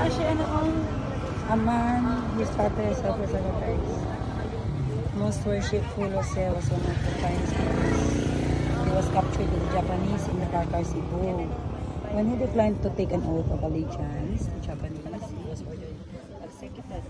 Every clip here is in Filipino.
siya a man who started himself as a sacrifice. Most worshipful Jose was one of the finest kings. He was captured by the Japanese in the Carcar Cebu. When he declined to take an oath of allegiance to Japanese, he was ordered executed.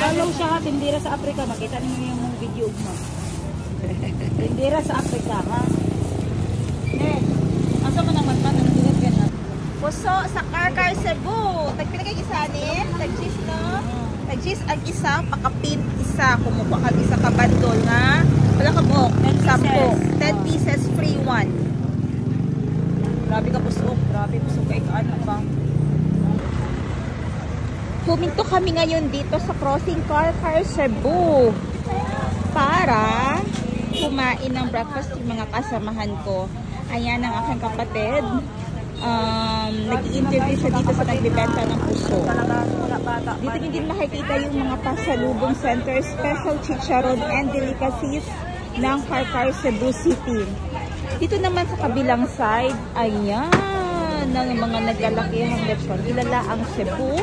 Follow siya ha, tindira sa Africa. Makita niyo yung video mo. Tindira sa Africa ha. Asa mo naman pa nang dugat ka na? Puso sa Carcar Cebu. Tagpila kay isanin, tagjis no. Tagjis ang isa, pakapin isa, kumuha ka isa ka bandol nga. Wala ka mo, 10 pieces free one. Grabe ka puso, grabe puso kay ano ba? Huminto kami ngayon dito sa crossing Carcar Cebu para kumain ng breakfast yung mga kasamahan ko. Ayan ang aking kapatid. Nag-i-interview siya dito sa nagbibenta ng puso. Dito din makikita yung mga pasalubong center, special chicharon and delicacies ng Carcar Cebu City. Dito naman sa kabilang side, ayan, ng mga naglalakihang lechon. Kilala ang Cebu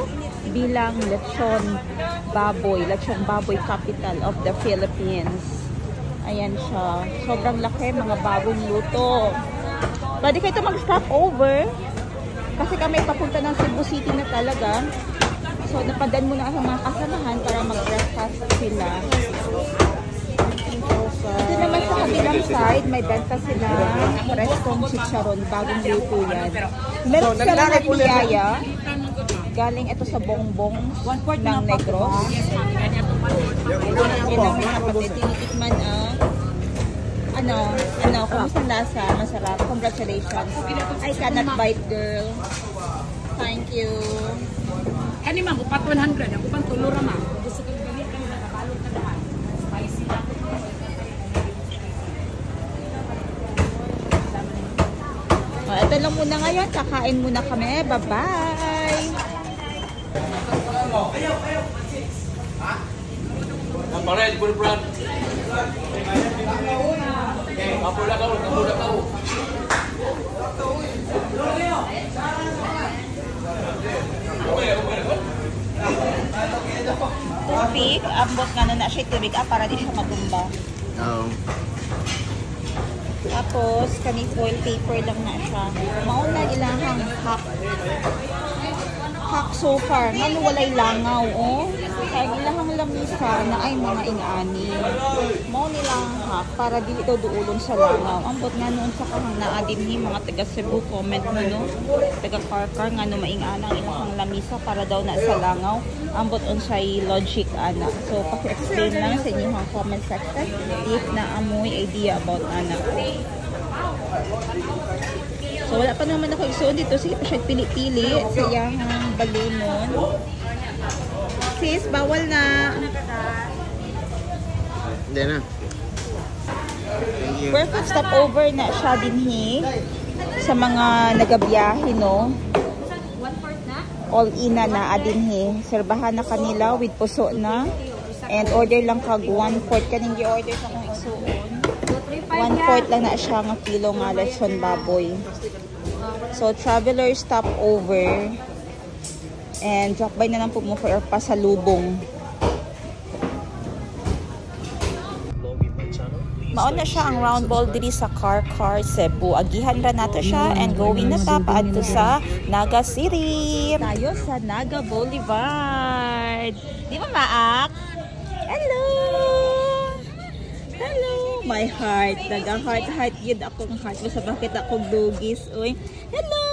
bilang lechon baboy capital of the Philippines. Ayan siya. Sobrang laki, mga bagong luto. Pwede kayo ito mag-stop over kasi kami papunta ng Cebu City na talaga. So, napadan muna sa mga kasamahan para mag-breakfast sila. Ito naman sa kabilang side, may benta sila preskong chicharon. Bagong luto yan. Meron sila na piyaya. Galing ito sa bongbong ng Negros. Yan ang mga kapatid. Tinitikman kumusta lasa? Masarap. Congratulations. I cannot bite, girl. Thank you. Kani ma'am, upat 100. Ang upang tulura ma'am. Gusto ko bili ka na nakabalot na dahan. Spicy lang. Ito lang muna ngayon. Kakain muna kami. Bye-bye! Pared, bulbrand. Kapula kau, kapula kau. Tubig, ambot nga na siya tubig para di siya magumba. Tapos, kani foil paper lang na siya. Mauna ilahang hack so far. Ngano walay langaw, oh. Kaya ilahang lamisa na ay mga ingani. Mao nilang hack para dili daw duulon sa langaw. Ambot nga noon sa kahang naadin ni mga taga Cebu, comment mo no. Taga Carcar nga no maingana ang ilahang lamisa para daw na sa langaw. Ambot unsay logic ana. So paki-explain lang sa inyong comment section if na amoy idea about ana. So wala pa naman ako isuon dito. Sige pa siya pili-pili sa iyang balunon. Sis, bawal na. Hindi na. Perfect stopover na siya dinhi sa mga nagabiyahe, no? All ina na adinhi. Serbahan na kanila with puso na. And order lang kag 1/4 kaning gi-order sa kong isuon. 1/4 lang na siya nga kilo nga lechon baboy. So traveler stopover. And drop by na lang po mo for pasalubong. Mauna siya ang round ball diri sa Carcar Cebu. Agihan ra nato siya and going na ta paadto sa Naga City. Tayo sa Naga Boulevard. Di ba maak? Hello! Hello! My heart. Dagang heart yun akong heart. Basta bakit akong dugis. Uy. Hello!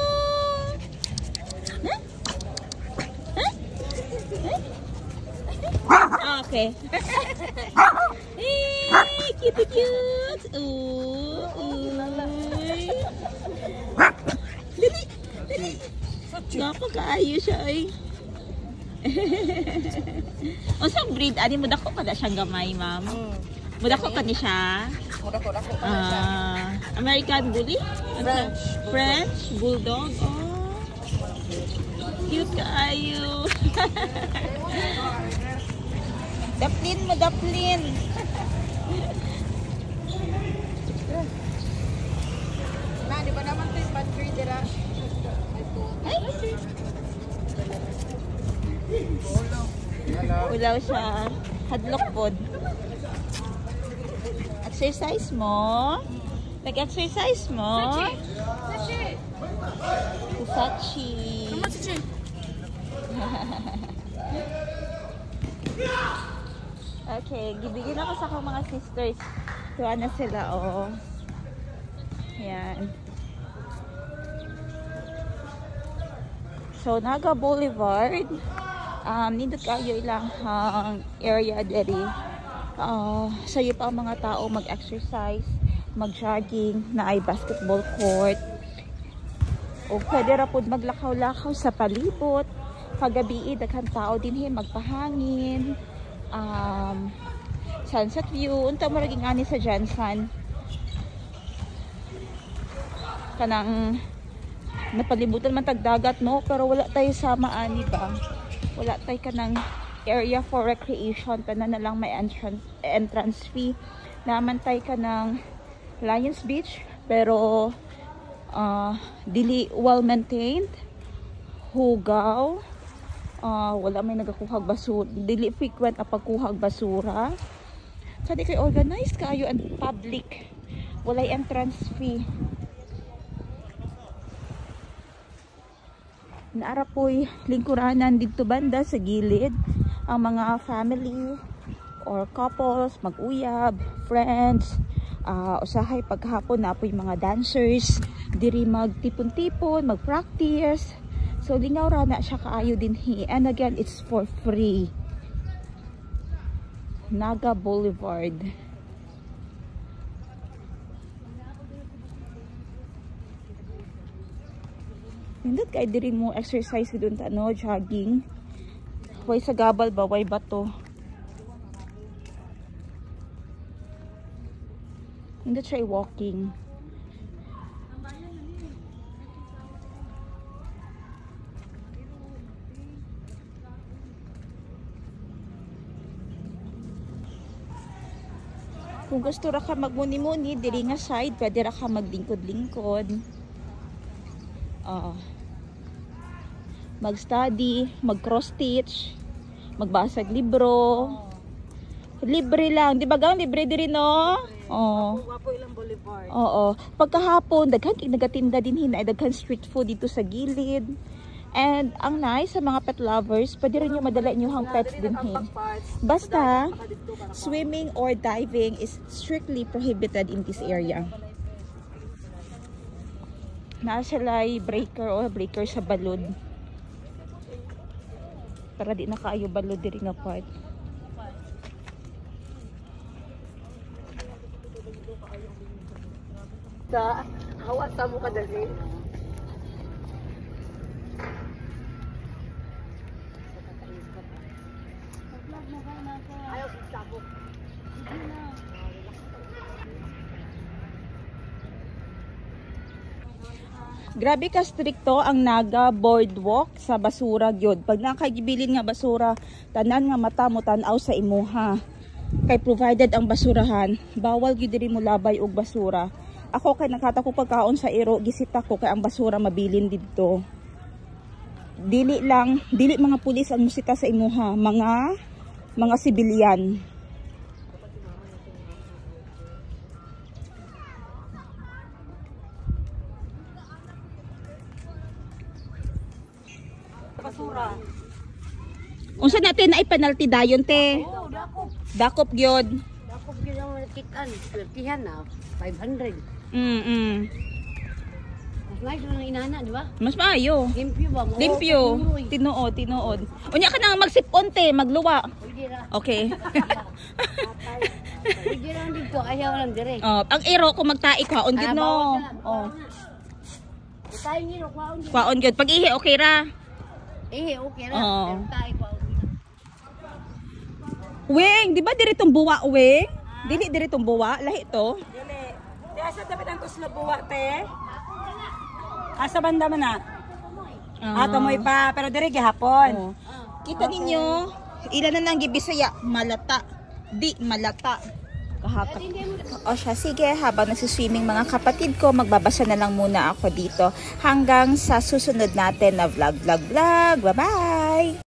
Okay. Hey, cute. Ooh. Dali. Napakaayo siya ay. Unsang breed ani mo dako kada siyang gamay, ma'am? Mo dako kani siya. American Bully? French Bulldog? Oh, cute kaayo. Daplin mo, daplin. Di ba naman ito yung pantry dira? Ulaw siya. Hadlock pod. Exercise mo. Nag-exercise mo. Sachi. Okay, gibigyan ako sa akong mga sisters. Tuwa na sila, oh. Yan. So, Naga Boulevard. Nindot kayo ilang area diri. Sayo pa ang mga tao mag-exercise, mag-jogging, na ay basketball court. O pwede ra pud maglakaw-lakaw sa palibot. Pagabi daghan tao dinhi magpahangin. Sunset view. Unta mo raging ani sa Jansan. Kanang napalibutan man tag dagat, no, pero wala tayo sama ani ba. Wala tayo kanang area for recreation, tanan na lang may entrance fee. Naman tayo kanang Lions Beach, pero dili well maintained. Hugaw. Wala may nagakuhag basura, dili frequent ang pagkuhag basura. Sa di kay organized kayo and public. Walay entrance fee. Naara po'y lingkuranan dito banda sa gilid ang mga family or couples mag-uyab, friends, usahay paghapon na po'y mga dancers diri magtipon-tipon, mag-practice. So lingaw ra na siya kaayo dinhi, and again it's for free. Naga Boulevard. Hindot kay diri mo exercise doon ta, no, jogging. Way sa gabal ba, way bato. Hindot siya walking. Kung gusto ra ka magmuni-muni, diri nga side, pwede ra ka maglingkod-lingkod. Mag-study, mag-cross-stitch, magbasag libro. Libre lang. Di ba gang libre diri, no? Oh. Wapo ilang boulevard. Oo. Pagkahapon, daghan nagatinda din hinay, daghan street food dito sa gilid. And ang nice sa mga pet lovers, pwede rin yung madala nyo hang pets din hin. Basta, swimming or diving is strictly prohibited in this area. Nasa lay breaker o breaker sa balod. Para di na kaayo balod diri nga part. Sa hawa sa mo kadali. Ayaw sabok. Grabe ka stricto ang Naga boardwalk sa basura gyud. Pag nakagibilin nga basura, tanan nga mata mo tan-aw sa imuha. Kay provided ang basurahan, bawal gyud diri mo labay og basura. Ako kay nakatako pagkaon sa iro, gisita ko kay ang basura mabilin didto. Dili mga pulis ang musita sa imuha, mga sibilyan. Basura. Unsa natin ay penalty dayon te? Oh, dakop. Dakop gyud. Dakop gyud ang kitan, pertihan na 500. Mas nice lang inana, di ba? Mas maayo. Limpyo ba mo? Limpyo. Tinuod. Unya ka nang magsipon te, magluwa. Pwede ra. Okay. Pwede ra dito, ayaw lang dire. Ang iro kung magtaik kwaon gyud no. Tayo ngiro kwaon. Kwaon gyud. Pag ihi okay ra. Okay ra. Oo. Tayo kwaon. Weng, di ba diri tong buwa weng? Dili diri tong buwa, lahi to. Dili. Di asa dapat ang kuslo buwa te? Asa banda man na? Tumoy pa, pero diri gihapon. Oh. Kita ninyo, ilan na nang gibisaya, malata. Di malata. Kahapon. O siya, sige, habang nagsiswimming mga kapatid ko, magbabasa na lang muna ako dito. Hanggang sa susunod natin na vlog. Bye-bye!